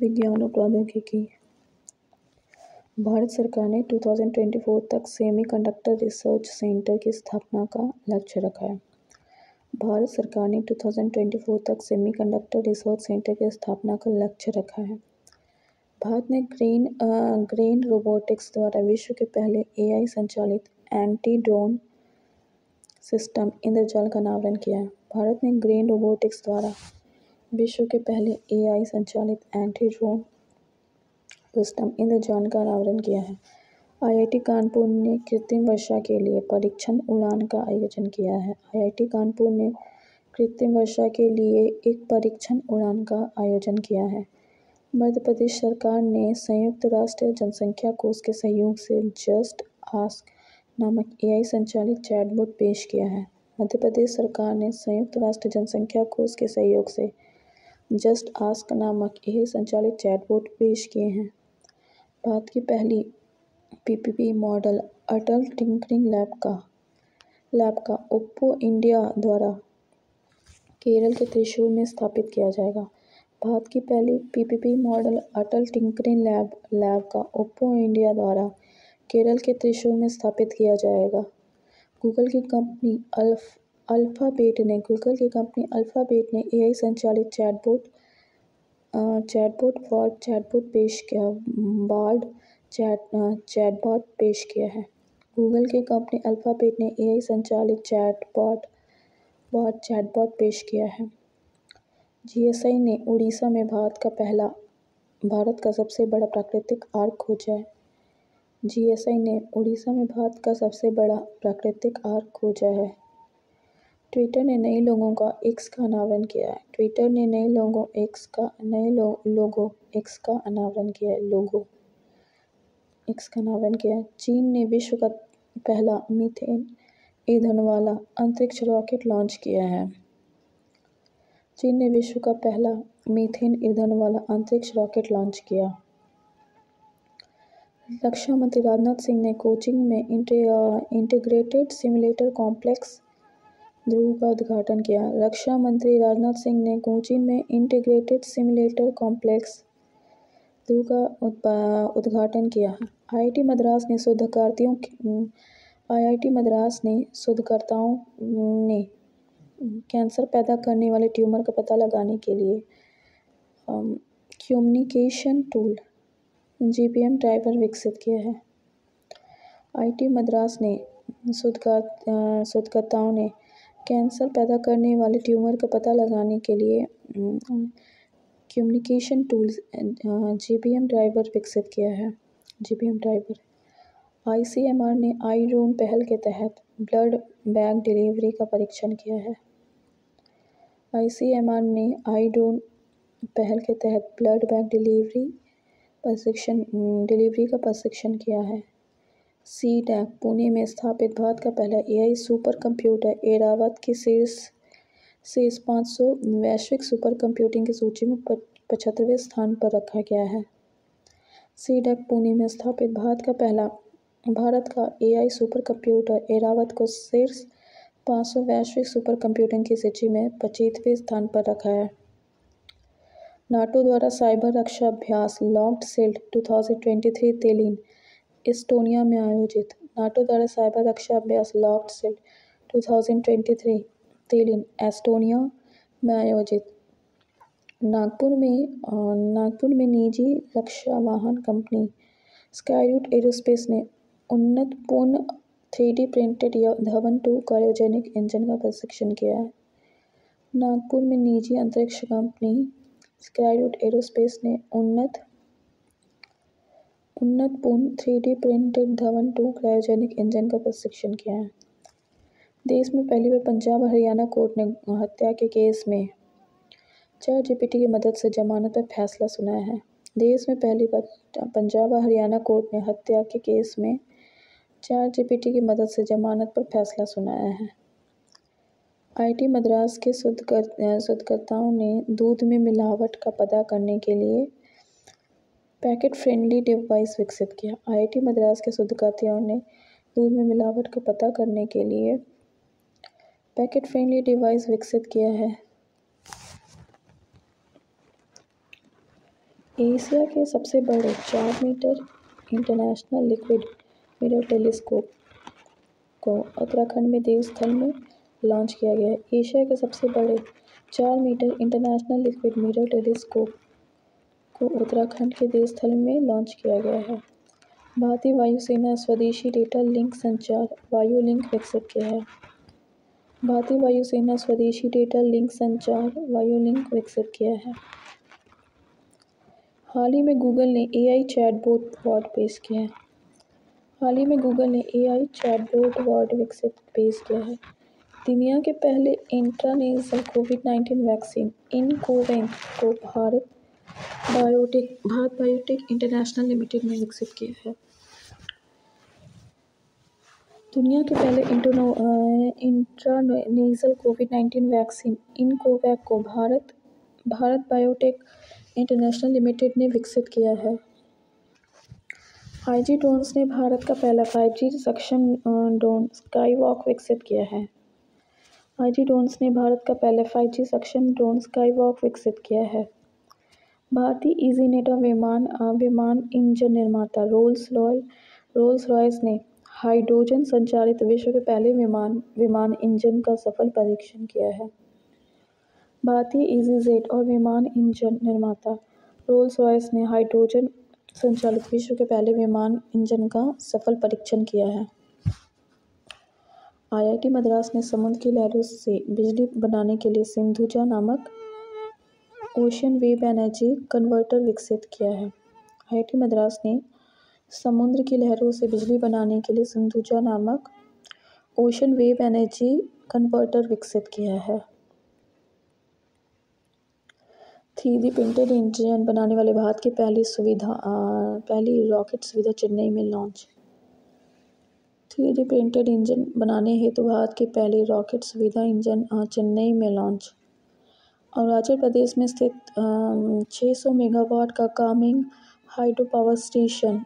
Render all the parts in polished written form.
विज्ञान और प्रौद्योगिकी। भारत सरकार ने 2024 तक सेमीकंडक्टर रिसर्च सेंटर की स्थापना का लक्ष्य रखा है। भारत सरकार ने 2024 तक सेमीकंडक्टर रिसर्च सेंटर की स्थापना का लक्ष्य रखा है। भारत ने ग्रेन रोबोटिक्स द्वारा विश्व के पहले AI संचालित एंटी ड्रोन सिस्टम इंद्रजाल का अनावरण किया है। भारत ने ग्रेन रोबोटिक्स द्वारा विश्व के पहले AI संचालित एंटी ड्रोन सिस्टम इंद्रजाल का अनावरण किया है। IIT कानपुर ने कृत्रिम वर्षा के लिए परीक्षण उड़ान का आयोजन किया है। IIT कानपुर ने कृत्रिम वर्षा के लिए एक परीक्षण उड़ान का आयोजन किया है। मध्य प्रदेश सरकार ने संयुक्त राष्ट्र जनसंख्या कोष के सहयोग से जस्ट आस्क नामक AI संचालित चैटबॉट पेश किया है। मध्य प्रदेश सरकार ने संयुक्त राष्ट्र जनसंख्या कोष के सहयोग से जस्ट आस्क नामक AI संचालित चैटबॉट पेश किए हैं। भारत की पहली PPP मॉडल अटल टिंकरिंग लैब का ओप्पो इंडिया द्वारा केरल के त्रिशूर में स्थापित किया जाएगा। भारत की पहली PPP मॉडल अटल टिंकरिंग लैब का ओप्पो इंडिया द्वारा केरल के त्रिशूर में स्थापित किया जाएगा। गूगल की कंपनी अल्फाबेट ने AI संचालित चैटबॉट पेश किया है। गूगल की कंपनी अल्फाबेट ने AI संचालित चैटबॉट पेश किया है। GSI ने उड़ीसा में भारत का सबसे बड़ा प्राकृतिक आर्क खोजा है। GSI ने उड़ीसा में भारत का सबसे बड़ा प्राकृतिक आर्क खोजा है। ट्विटर ने नए लोगो X का अनावरण किया है। ट्विटर ने नए लोगो X का अनावरण किया है। चीन ने विश्व का पहला मीथेन ईंधन वाला अंतरिक्ष रॉकेट लॉन्च किया है। चीन ने विश्व का पहला मीथेन ईंधन वाला अंतरिक्ष रॉकेट लॉन्च किया। रक्षा मंत्री राजनाथ सिंह ने कोचीन में इंटीग्रेटेड सिम्युलेटर कॉम्प्लेक्स ध्रुव का उद्घाटन किया। रक्षा मंत्री राजनाथ सिंह ने कोचीन में इंटीग्रेटेड सिम्युलेटर कॉम्प्लेक्स ध्रुव का उद्घाटन किया। IIT मद्रास ने शोधकर्ताओं ने कैंसर पैदा करने वाले ट्यूमर का पता लगाने के लिए कम्युनिकेशन टूल GPM ड्राइवर विकसित किया है। IIT मद्रास ने शोधकर्ताओं ने कैंसर पैदा करने वाले ट्यूमर का पता लगाने के लिए कम्युनिकेशन टूल GPM ड्राइवर विकसित किया है। GPM driver. ICMR ने iDrone पहल के तहत ब्लड बैंक डिलीवरी का परीक्षण किया है। ICMR ने iDrone पहल के तहत ब्लड बैंक डिलीवरी का परीक्षण किया है। CDAC पुणे में स्थापित भारत का पहला AI सुपर कंप्यूटर ऐरावत की शीर्ष 500 वैश्विक सुपर कंप्यूटिंग की सूची में 75वें स्थान पर रखा गया है। CDAC पुणे में स्थापित भारत का AI सुपर कंप्यूटर ऐरावत को शीर्ष 500 वैश्विक सुपर कंप्यूटिंग की सूची में 25वें स्थान पर रखा है। नाटो द्वारा साइबर रक्षा अभ्यास लॉक्ड शील्ड 2023 तेलिन एस्टोनिया में आयोजित। नाटो द्वारा साइबर रक्षा अभ्यास लॉक्ड शील्ड 2023 तेलिन एस्टोनिया में आयोजित। नागपुर में निजी रक्षा वाहन कंपनी स्काईरूट एरोस्पेस ने उन्नत पूर्ण 3D printed Dhawan 2 cryogenic engine का परीक्षण किया है। नागपुर में निजी अंतरिक्ष कंपनी स्काईरूट एरोस्पेस ने उन्नत पूर्ण 3D printed Dhawan 2 cryogenic engine का परीक्षण किया है। देश में पहली बार पंजाब और हरियाणा कोर्ट ने हत्या के केस में ChatGPT की मदद से जमानत पर फैसला सुनाया है। देश में पहली बार पंजाब और हरियाणा कोर्ट ने हत्या के केस में ChatGPT की मदद से जमानत पर फैसला सुनाया है। IIT मद्रास के शोधकर्ताओं ने दूध में मिलावट का पता करने के लिए पैकेट फ्रेंडली डिवाइस विकसित किया। IIT मद्रास के शोधकर्ताओं ने दूध में मिलावट का पता करने के लिए पैकेट फ्रेंडली डिवाइस विकसित किया है। एशिया के सबसे बड़े 4 metre international liquid mirror telescope को उत्तराखंड में देवस्थल में लॉन्च किया गया है। एशिया के सबसे बड़े 4 metre international liquid mirror telescope को उत्तराखंड के देवस्थल में लॉन्च किया गया है। भारतीय वायुसेना स्वदेशी डेटा लिंक संचार वायु लिंक विकसित किया है। भारतीय वायुसेना स्वदेशी डेटा लिंक संचार वायु लिंक विकसित किया है। हाल ही में गूगल ने एआई चैटबॉट बॉट पेश किया है। हाल ही में गूगल ने एआई चैटबॉट बॉट विकसित पेश किया है। दुनिया के पहले इंट्रानेजल कोविड-19 वैक्सीन इनकोवैक को भारत बायोटेक इंटरनेशनल लिमिटेड ने विकसित किया है। दुनिया के पहले इंट्रानेजल कोविड-19 वैक्सीन इनकोवैक को भारत बायोटेक इंटरनेशनल लिमिटेड ने विकसित किया है। आईजी ड्रोन्स ने भारत का पहला 5G सक्षम ड्रोन स्काईवॉक विकसित किया है। आईजी ड्रोन्स ने भारत का पहला 5G सक्षम ड्रोन स्काईवॉक विकसित किया है। भारतीय ईजीनेटर विमान इंजन निर्माता रोल्स रॉयस ने हाइड्रोजन संचालित विश्व के पहले विमान इंजन का सफल परीक्षण किया है। भारतीय ईजीजेट और विमान इंजन निर्माता रोल्स रॉयस ने हाइड्रोजन संचालित विश्व के पहले विमान इंजन का सफल परीक्षण किया है। आईआईटी मद्रास ने समुद्र की लहरों से बिजली बनाने के लिए सिंधुजा नामक ओशन वेव एनर्जी कन्वर्टर विकसित किया है। आईआईटी मद्रास ने समुद्र की लहरों से बिजली बनाने के लिए सिंधुजा नामक ओशन वेव एनर्जी कन्वर्टर विकसित किया है। 3D प्रिंटेड इंजन बनाने वाले भारत की पहली रॉकेट सुविधा चेन्नई में लॉन्च। 3D प्रिंटेड इंजन बनाने हेतु भारत की पहली रॉकेट सुविधा इंजन चेन्नई में लॉन्च। अरुणाचल प्रदेश में स्थित 600 मेगावाट का कामेंग हाइड्रो पावर स्टेशन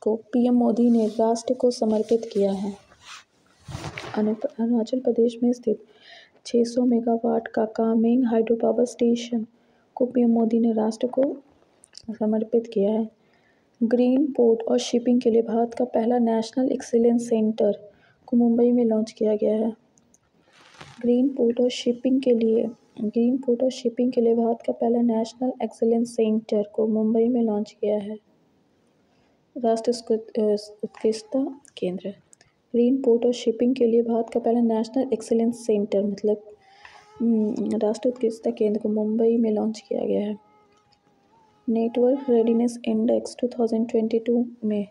को पीएम मोदी ने राष्ट्र को समर्पित किया है। अरुणाचल प्रदेश में स्थित 600 मेगावाट का कामेंग हाइड्रो पावर स्टेशन को पीएम मोदी ने राष्ट्र को समर्पित किया है। ग्रीन पोर्ट और शिपिंग के लिए भारत का पहला नेशनल एक्सीलेंस सेंटर को मुंबई में लॉन्च किया गया है। ग्रीन पोर्ट और शिपिंग के लिए भारत का पहला नेशनल एक्सीलेंस सेंटर को मुंबई में लॉन्च किया है। राष्ट्रीय उत्कृष्टता केंद्र। ग्रीन पोर्ट और शिपिंग के लिए भारत का पहला नेशनल एक्सीलेंस सेंटर राष्ट्रीय उत्कृष्टता केंद्र को मुंबई में लॉन्च किया गया है। नेटवर्क रेडीनेस इंडेक्स 2022 में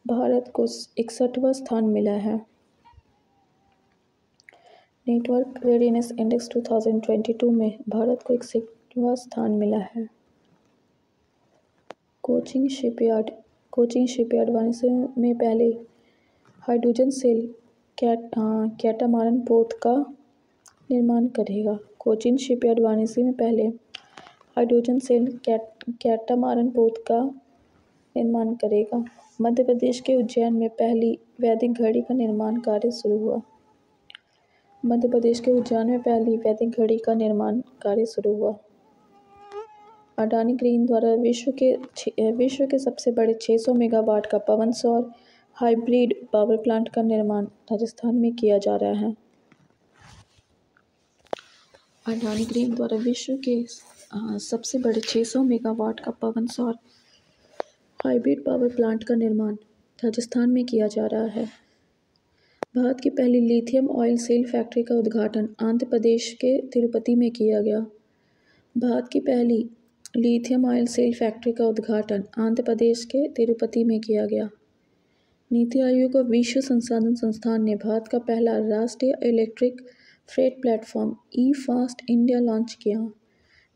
भारत को 61वां स्थान मिला है। नेटवर्क रेडीनेस इंडेक्स 2022 में भारत को 61वां स्थान मिला है। कोचिन शिपयार्ड वाराणसी में पहले हाइड्रोजन सेल कैटामारन पोत का निर्माण करेगा। कोचिन शिपयार्ड वाराणसी में पहले हाइड्रोजन सेल कैटामारन पोत का निर्माण करेगा। मध्य प्रदेश के उज्जैन में पहली वैदिक घड़ी का निर्माण कार्य शुरू हुआ। मध्य प्रदेश के उज्जैन में पहली वैदिक घड़ी का निर्माण कार्य शुरू हुआ। अडानी ग्रीन द्वारा विश्व के सबसे बड़े 600 मेगावाट का पवन सौर हाइब्रिड पावर प्लांट का निर्माण राजस्थान में किया जा रहा है। अडानी ग्रीन द्वारा विश्व के सबसे बड़े 600 मेगावाट का पवन सौर हाइब्रिड पावर प्लांट का निर्माण राजस्थान में किया जा रहा है। भारत की पहली लिथियम ऑयल सेल फैक्ट्री का उद्घाटन आंध्र प्रदेश के तिरुपति में किया गया। भारत की पहली लिथियम ऑयल सेल फैक्ट्री का उद्घाटन आंध्र प्रदेश के तिरुपति में किया गया। नीति आयोग और विश्व संसाधन संस्थान ने भारत का पहला राष्ट्रीय इलेक्ट्रिक फ्रेट प्लेटफॉर्म ई फास्ट इंडिया लॉन्च किया।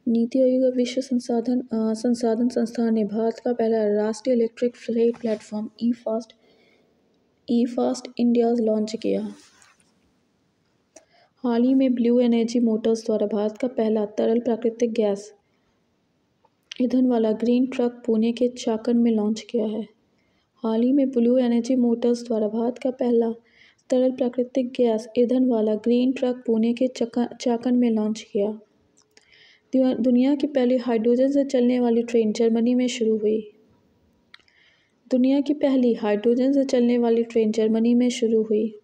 नीति आयोग और विश्व संसाधन संस्थान ने भारत का पहला राष्ट्रीय इलेक्ट्रिक फ्रेट प्लेटफॉर्म ई फास्ट इंडिया लॉन्च किया। हाल ही में ब्लू एनर्जी मोटर्स द्वारा भारत का पहला तरल प्राकृतिक गैस ईंधन वाला ग्रीन ट्रक पुणे के चाकन में लॉन्च किया है। हाल ही में ब्लू एनर्जी मोटर्स द्वारा भारत का पहला तरल प्राकृतिक गैस ईंधन वाला ग्रीन ट्रक पुणे के चाकन में लॉन्च किया। दुनिया की पहली हाइड्रोजन से चलने वाली ट्रेन जर्मनी में शुरू हुई। दुनिया की पहली हाइड्रोजन से चलने वाली ट्रेन जर्मनी में शुरू हुई।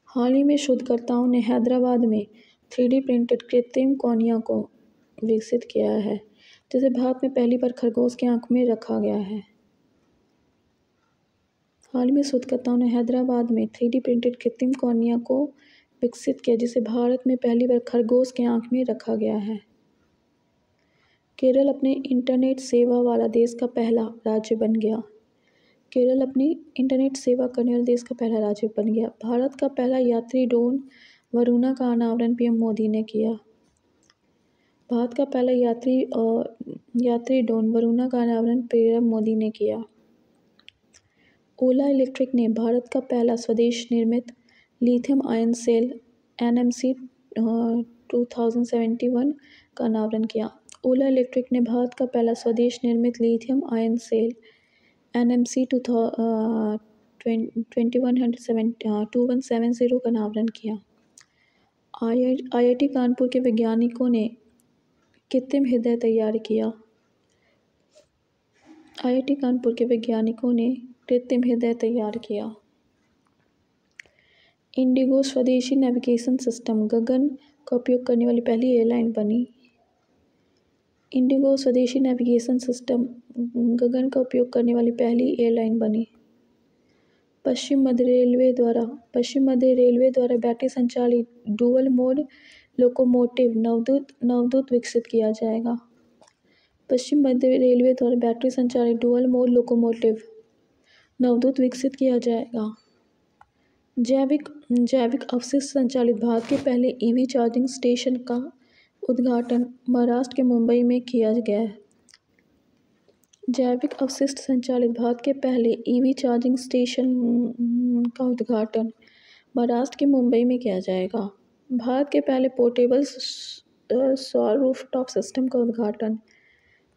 हाल ही में शोधकर्ताओं ने हैदराबाद में 3D प्रिंटेड कृत्रिम कॉर्निया को विकसित किया है, जिसे भारत में पहली बार खरगोश की आंख में रखा गया है। हाल ही में शोधकर्ताओं ने हैदराबाद में 3D प्रिंटेड कृत्रिम कॉर्निया को विकसित किया, जिसे भारत में पहली बार खरगोश की आंख में रखा गया है। केरल अपने इंटरनेट सेवा वाला देश का पहला राज्य बन गया। केरल अपनी इंटरनेट सेवा करने वाले देश का पहला राज्य बन गया। भारत का पहला यात्री ड्रोन वरुणा का अनावरण पीएम मोदी ने किया। भारत का पहला यात्री ड्रोन वरुणा का अनावरण पीएम मोदी ने किया। ओला इलेक्ट्रिक ने भारत का पहला स्वदेश निर्मित लिथियम आयन सेल NMC 2071 का अनावरण किया। ओला इलेक्ट्रिक ने भारत का पहला स्वदेश निर्मित लिथियम आयन सेल NMC 2170 का अनावरण किया। IIT कानपुर के वैज्ञानिकों ने कृत्रिम हृदय तैयार किया। IIT कानपुर के वैज्ञानिकों ने कृत्रिम हृदय तैयार किया। इंडिगो स्वदेशी नेविगेशन सिस्टम गगन का उपयोग करने वाली पहली एयरलाइन बनी। इंडिगो स्वदेशी नेविगेशन सिस्टम गगन का उपयोग करने वाली पहली एयरलाइन बनी। पश्चिम मध्य रेलवे द्वारा बैटरी संचालित डुअल मोड लोकोमोटिव नवदूत विकसित किया जाएगा। पश्चिम मध्य रेलवे द्वारा बैटरी संचालित डुअल मोड लोकोमोटिव नवदूत विकसित किया जाएगा। जैविक अवशिष्ट संचालित भारत के पहले EV चार्जिंग स्टेशन का उद्घाटन महाराष्ट्र के मुंबई में किया गया है। जैविक अवशिष्ट संचालित भारत के पहले EV चार्जिंग स्टेशन का उद्घाटन महाराष्ट्र के मुंबई में किया जाएगा। भारत के पहले पोर्टेबल सौर रूफटॉप सिस्टम का उद्घाटन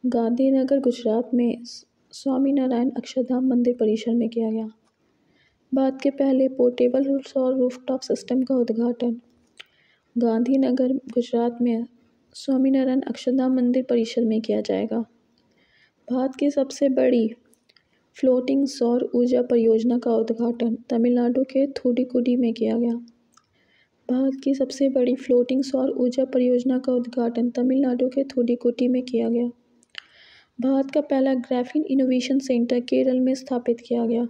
गांधीनगर गुजरात में स्वामीनारायण अक्षरधाम मंदिर परिसर में किया गया। भारत के पहले पोर्टेबल सौर रूफटॉप सिस्टम का उद्घाटन गांधीनगर गुजरात में स्वामीनारायण अक्षरधाम मंदिर परिसर में किया जाएगा। भारत की सबसे बड़ी फ्लोटिंग सौर ऊर्जा परियोजना का उद्घाटन तमिलनाडु के थूथुकुडी में किया गया। भारत की सबसे बड़ी फ्लोटिंग सौर ऊर्जा परियोजना का उद्घाटन तमिलनाडु के थूथुकुडी में किया गया। भारत का पहला ग्राफीन इनोवेशन सेंटर केरल में स्थापित किया गया।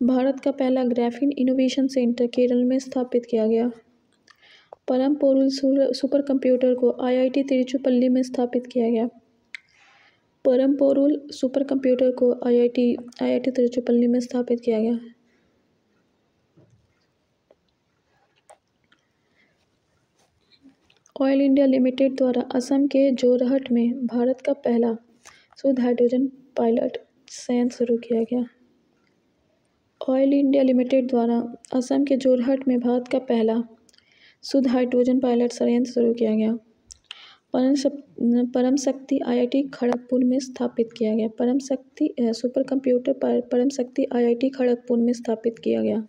भारत का पहला ग्राफीन इनोवेशन सेंटर केरल में स्थापित किया गया। परम पोरुल सुपर कंप्यूटर को IIT तिरुचिरापल्ली में स्थापित किया गया। परम पोरुल सुपर कंप्यूटर को IIT तिरुचिरापल्ली में स्थापित किया गया। ऑयल इंडिया लिमिटेड द्वारा असम के जोरहट में भारत का पहला शुद्ध हाइड्रोजन पायलट संयंत्र शुरू किया गया। ऑयल इंडिया लिमिटेड द्वारा असम के जोरहट में भारत का पहला शुद्ध हाइड्रोजन पायलट संयंत्र शुरू किया गया। परम शक्ति IIT खड़गपुर में स्थापित किया गया। परम शक्ति सुपर कंप्यूटर परम शक्ति IIT खड़गपुर में स्थापित किया गया।